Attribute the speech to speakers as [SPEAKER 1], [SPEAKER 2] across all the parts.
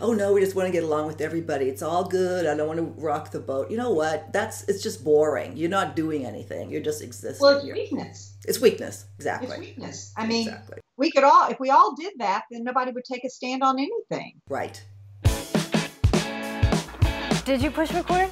[SPEAKER 1] Oh no, we just want to get along with everybody. It's all good. I don't want to rock the boat. You know what? It's just boring. You're not doing anything. You're just
[SPEAKER 2] Well,
[SPEAKER 1] existing.
[SPEAKER 2] it's weakness.
[SPEAKER 1] It's weakness.
[SPEAKER 2] It's
[SPEAKER 1] Exactly.
[SPEAKER 2] weakness. I mean,
[SPEAKER 1] Exactly.
[SPEAKER 2] we could all, if we all did that, then nobody would take a stand on anything.
[SPEAKER 1] Right.
[SPEAKER 3] Did you push record?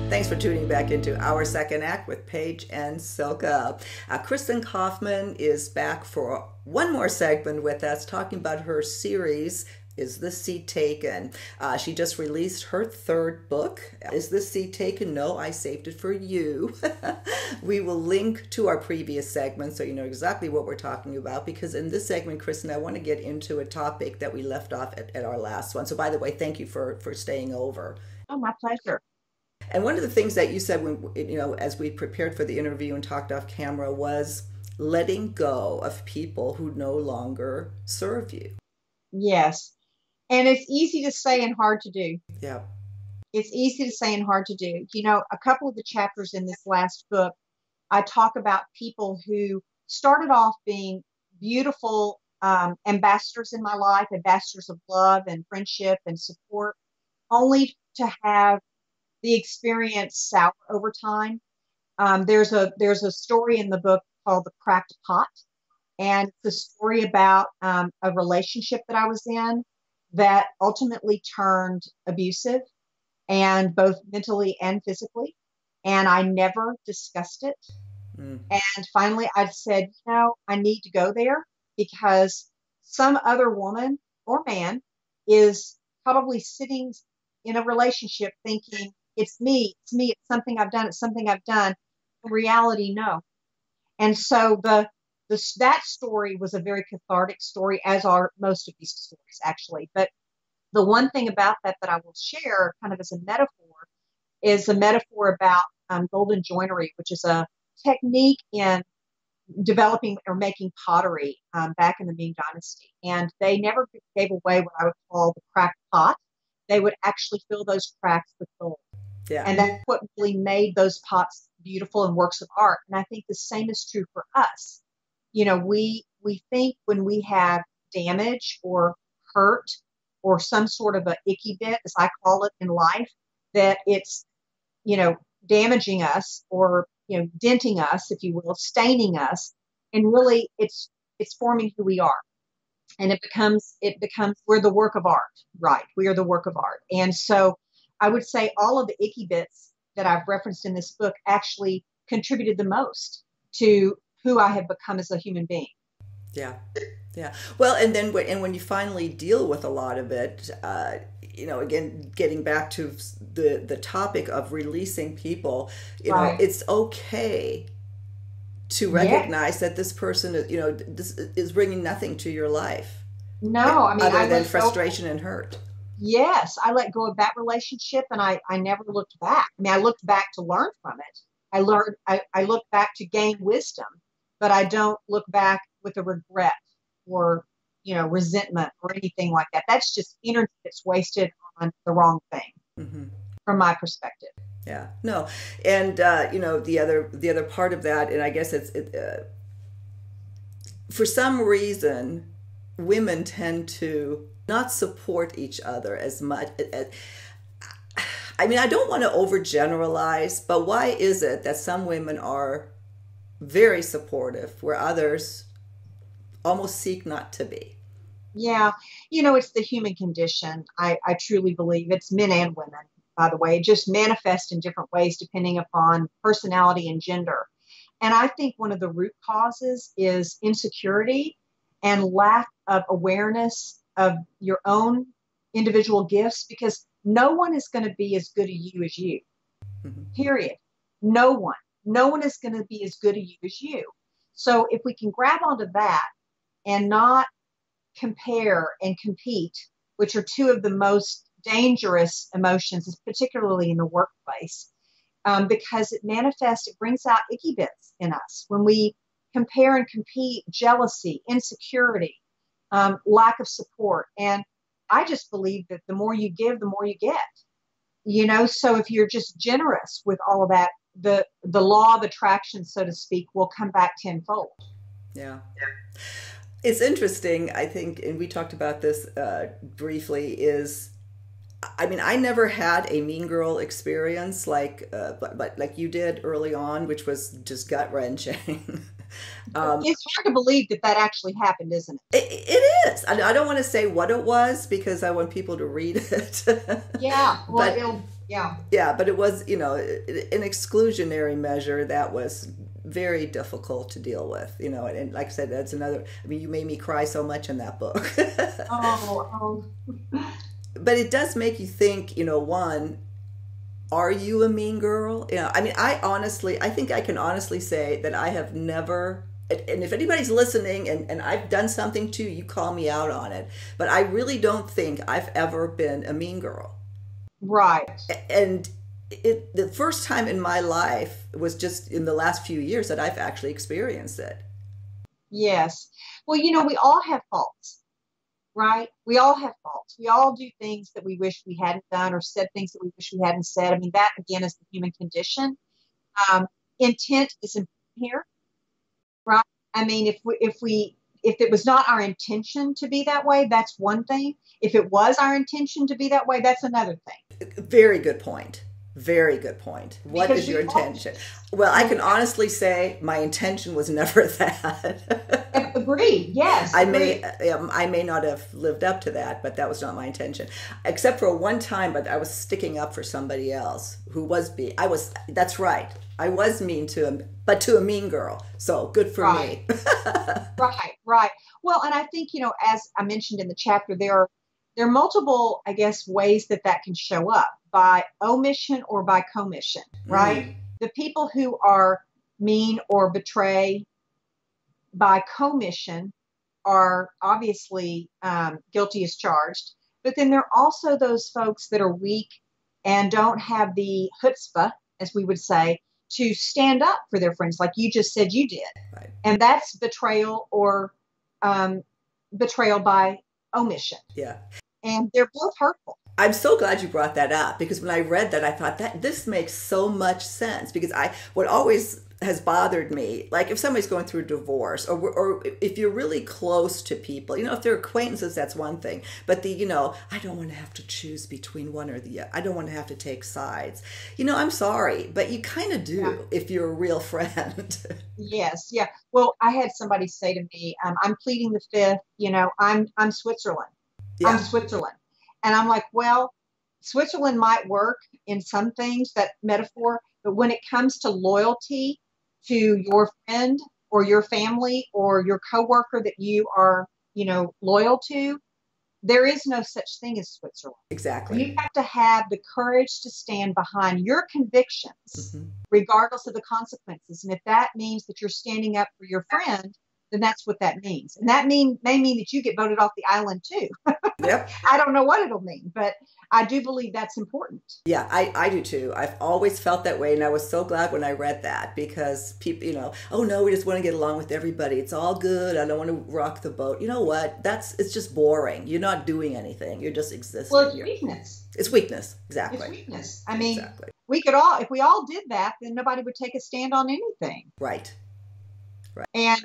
[SPEAKER 1] Thanks for tuning back into Our Second Act with Paige and Silka. Kristin Kaufman is back for one more segment with us, talking about her series, Is This Seat Taken? She just released her third book, Is This Seat Taken? No, I saved it for you. We will link to our previous segment so you know exactly what we're talking about, because in this segment, Kristin, I want to get into a topic that we left off at our last one. So by the way, thank you for staying over.
[SPEAKER 2] Oh, my pleasure.
[SPEAKER 1] And one of the things that you said when, as we prepared for the interview and talked off camera, was letting go of people who no longer serve you.
[SPEAKER 2] Yes. And it's easy to say and hard to do.
[SPEAKER 1] Yeah.
[SPEAKER 2] It's easy to say and hard to do. You know, a couple of the chapters in this last book, I talk about people who started off being beautiful ambassadors in my life, ambassadors of love and friendship and support, only to have the experience sour over time. There's a story in the book called The Cracked Pot, and it's a story about a relationship that I was in that ultimately turned abusive, and both mentally and physically. And I never discussed it. And finally, I said, I need to go there because some other woman or man is probably sitting in a relationship thinking, it's me, it's something I've done, it's something I've done. In reality, no. And so that story was a very cathartic story, as are most of these stories, actually. But the one thing about that I will share kind of as a metaphor is a metaphor about golden joinery, which is a technique in developing or making pottery back in the Ming Dynasty. And they never gave away what I would call the cracked pot. They would actually fill those cracks with gold.
[SPEAKER 1] Yeah.
[SPEAKER 2] And that's what really made those pots beautiful and works of art. And I think the same is true for us. We think when we have damage or hurt or some sort of a icky bit, as I call it in life, that it's, damaging us or, denting us, if you will, staining us. And really it's forming who we are. And it becomes, we're the work of art, right? We are the work of art. And so I would say all of the icky bits that I've referenced in this book actually contributed the most to who I have become as a human being.
[SPEAKER 1] Yeah. Yeah. Well, and then when you finally deal with a lot of it, again, getting back to the topic of releasing people,
[SPEAKER 2] Right.
[SPEAKER 1] it's okay to recognize that this person, this is bringing nothing to your life.
[SPEAKER 2] No, I mean,
[SPEAKER 1] other than frustration and hurt.
[SPEAKER 2] Yes, I let go of that relationship, and I never looked back. I mean, I looked back to learn from it. I looked back to gain wisdom, but I don't look back with a regret or, resentment or anything like that. That's just energy that's wasted on the wrong thing, from my perspective.
[SPEAKER 1] Yeah, no. And, the other part of that, and I guess for some reason, women tend to not support each other as much. I mean, I don't want to overgeneralize, but why is it that some women are very supportive where others almost seek not to be?
[SPEAKER 2] Yeah, it's the human condition. I truly believe it's men and women, by the way. It just manifests in different ways depending upon personality and gender. And I think one of the root causes is insecurity and lack of awareness of your own individual gifts, because no one is going to be as good at you as you, period. No one is going to be as good at you as you. So if we can grab onto that and not compare and compete, which are two of the most dangerous emotions, particularly in the workplace, because it manifests, it brings out icky bits in us. When we compare and compete, jealousy, insecurity, lack of support. And I just believe that the more you give, the more you get. So if you're just generous with all of that the law of attraction, so to speak, will come back tenfold.
[SPEAKER 1] Yeah. It's interesting, I think, and we talked about this briefly, is I mean, I never had a mean girl experience but like you did early on, which was just gut wrenching.
[SPEAKER 2] It's hard to believe that actually happened, isn't it?
[SPEAKER 1] It is. I don't want to say what it was because I want people to read it.
[SPEAKER 2] Yeah. Well,
[SPEAKER 1] but,
[SPEAKER 2] yeah.
[SPEAKER 1] Yeah, but it was, you know, an exclusionary measure that was very difficult to deal with, you know, and like I said, that's another, I mean, you made me cry so much in that book.
[SPEAKER 2] Oh.
[SPEAKER 1] But it does make you think, you know, one, are you a mean girl? You know, I mean, I think I can honestly say that I have never, and if anybody's listening and I've done something too, you call me out on it, but I really don't think I've ever been a mean girl.
[SPEAKER 2] Right.
[SPEAKER 1] And the first time in my life was just in the last few years that I've actually experienced it.
[SPEAKER 2] Yes. Well, you know, we all have faults. Right? We all have faults. We all do things that we wish we hadn't done or said things that we wish we hadn't said. I mean, that again is the human condition. Intent is important here, right? I mean, if it was not our intention to be that way, that's one thing. If it was our intention to be that way, that's another thing.
[SPEAKER 1] Very good point. Very good point. What is your intention? Well, I can honestly say my intention was never that.
[SPEAKER 2] Agreed. Yes.
[SPEAKER 1] I may not have lived up to that, but that was not my intention. Except for one time, but I was sticking up for somebody else who was that's right. I was mean to him, but to a mean girl. So good for me.
[SPEAKER 2] Right. Well, and I think, you know, as I mentioned in the chapter, there are multiple, I guess, ways that can show up, by omission or by commission, right? Mm. The people who are mean or betray by commission are obviously guilty as charged. But then there are also those folks that are weak and don't have the chutzpah, as we would say, to stand up for their friends, like you just said you did. Right. And that's betrayal or betrayal by omission.
[SPEAKER 1] Yeah.
[SPEAKER 2] And they're both hurtful.
[SPEAKER 1] I'm so glad you brought that up, because when I read that, I thought that this makes so much sense, because what always has bothered me, like if somebody's going through a divorce or if you're really close to people, you know, if they're acquaintances, that's one thing. But you know, I don't want to have to choose between one or the other. I don't want to have to take sides. You know, I'm sorry, but you kind of do if you're a real friend.
[SPEAKER 2] Yes. Yeah. Well, I had somebody say to me, I'm pleading the fifth, you know, I'm Switzerland. Yeah. I'm Switzerland. And I'm like, well, Switzerland might work in some things, that metaphor, but when it comes to loyalty to your friend or your family or your coworker that you are, you know, loyal to, there is no such thing as Switzerland.
[SPEAKER 1] Exactly.
[SPEAKER 2] You have to have the courage to stand behind your convictions, regardless of the consequences. And if that means that you're standing up for your friend, then that's what that means. And that may mean that you get voted off the island too.
[SPEAKER 1] Yep.
[SPEAKER 2] I don't know what it'll mean, but I do believe that's important.
[SPEAKER 1] Yeah, I do too. I've always felt that way. And I was so glad when I read that, because people, you know, oh no, we just want to get along with everybody. It's all good. I don't want to rock the boat. You know what? It's just boring. You're not doing anything. You're just existing.
[SPEAKER 2] Well, it's weakness.
[SPEAKER 1] It's weakness. Exactly.
[SPEAKER 2] It's weakness. I mean, exactly. If we all did that, then nobody would take a stand on anything.
[SPEAKER 1] Right.
[SPEAKER 2] And,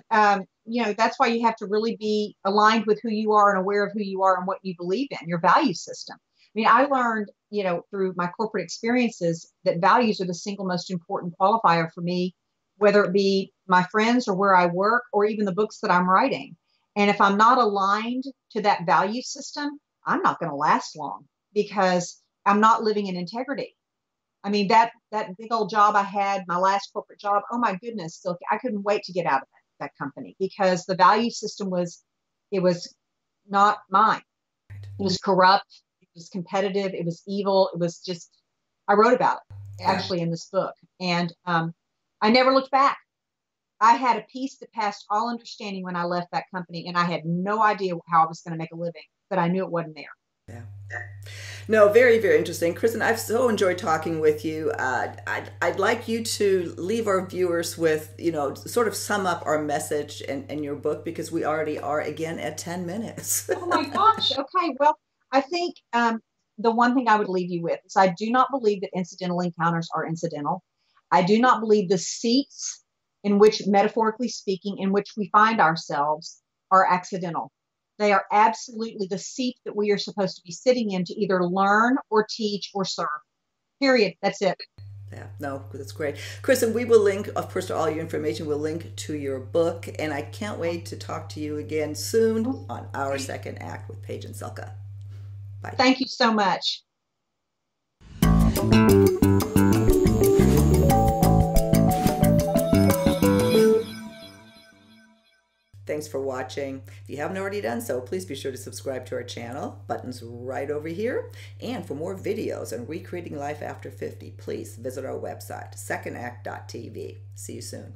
[SPEAKER 2] you know, that's why you have to really be aligned with who you are and aware of who you are and what you believe in, your value system. I mean, I learned, you know, through my corporate experiences that values are the single most important qualifier for me, whether it be my friends or where I work or even the books that I'm writing. And if I'm not aligned to that value system, I'm not going to last long, because I'm not living in integrity. I mean, that big old job I had, my last corporate job, oh my goodness, Silke, I couldn't wait to get out of that company, because the value system was not mine. It was corrupt. It was competitive. It was evil. It was just, I wrote about it actually in this book. And I never looked back. I had a peace that passed all understanding when I left that company, and I had no idea how I was going to make a living, but I knew it wasn't there.
[SPEAKER 1] Yeah. No, very, very interesting. Kristin, I've so enjoyed talking with you. I'd like you to leave our viewers with, you know, sort of sum up our message and your book, because we already are, again, at 10 minutes.
[SPEAKER 2] Oh, my gosh. Okay. Well, I think the one thing I would leave you with is I do not believe that incidental encounters are incidental. I do not believe the seats in which, metaphorically speaking, in which we find ourselves are accidental. They are absolutely the seat that we are supposed to be sitting in to either learn or teach or serve. Period. That's it.
[SPEAKER 1] Yeah, no, that's great. Kristin, we will link, of course, to all your information. We'll link to your book, and I can't wait to talk to you again soon on Our Second Act with Paige and Silka. Bye.
[SPEAKER 2] Thank you so much.
[SPEAKER 1] Thanks for watching. If you haven't already done so, please be sure to subscribe to our channel. Buttons right over here. And for more videos on recreating life after 50, please visit our website, secondact.tv. See you soon.